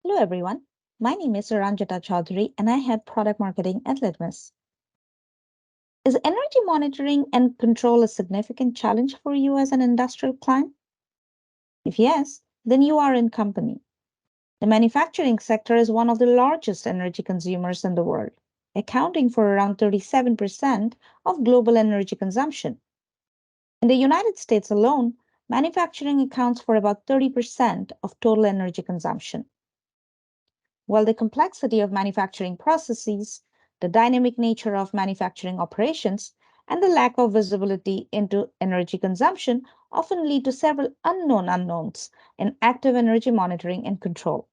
Hello, everyone. My name is Ranjita Chaudhary, and I head product marketing at Litmus. Is energy monitoring and control a significant challenge for you as an industrial client? If yes, then you are in company. The manufacturing sector is one of the largest energy consumers in the world, accounting for around 37% of global energy consumption. In the United States alone, manufacturing accounts for about 30% of total energy consumption. While the complexity of manufacturing processes, the dynamic nature of manufacturing operations, and the lack of visibility into energy consumption often lead to several unknown unknowns in active energy monitoring and control.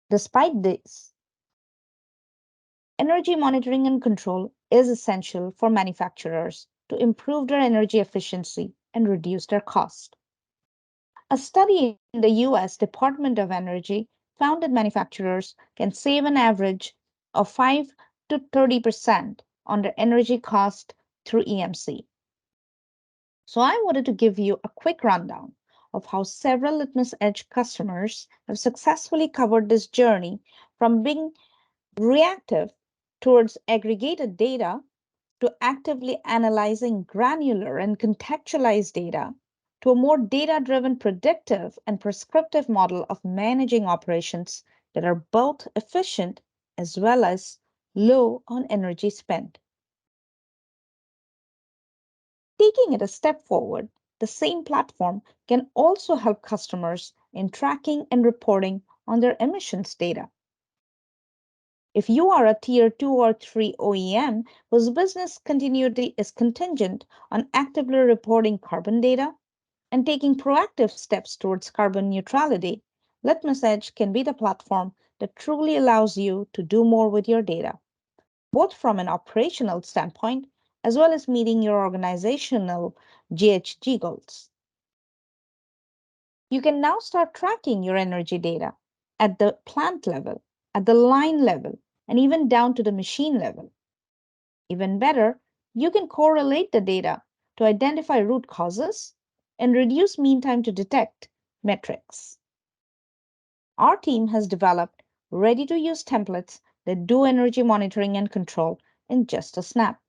Despite this, energy monitoring and control is essential for manufacturers to improve their energy efficiency and reduce their cost. A study in the US Department of Energy found that manufacturers can save an average of 5 to 30% on their energy cost through EMC. So I wanted to give you a quick rundown of how several Litmus Edge customers have successfully covered this journey from being reactive towards aggregated data to actively analyzing granular and contextualized data to a more data driven predictive and prescriptive model of managing operations that are both efficient as well as low on energy spent. Taking it a step forward, the same platform can also help customers in tracking and reporting on their emissions data. If you are a tier 2 or 3 OEM whose business continuity is contingent on actively reporting carbon data and taking proactive steps towards carbon neutrality, Litmus Edge can be the platform that truly allows you to do more with your data, both from an operational standpoint as well as meeting your organizational GHG goals. You can now start tracking your energy data at the plant level, at the line level, and even down to the machine level. Even better, you can correlate the data to identify root causes and reduce mean time to detect metrics. Our team has developed ready to use templates that do energy monitoring and control in just a snap.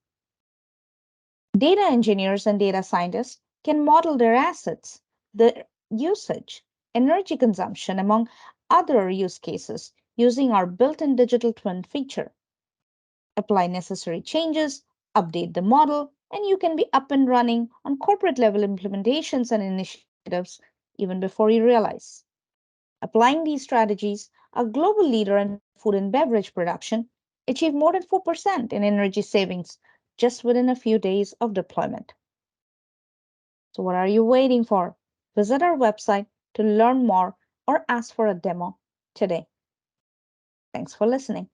Data engineers and data scientists can model their assets, their usage, energy consumption, among other use cases using our built in digital twin feature. Apply necessary changes, update the model, and you can be up and running on corporate level implementations and initiatives even before you realize. Applying these strategies, a global leader in food and beverage production achieved more than 4% in energy savings just within a few days of deployment. So, what are you waiting for? Visit our website to learn more or ask for a demo today. Thanks for listening.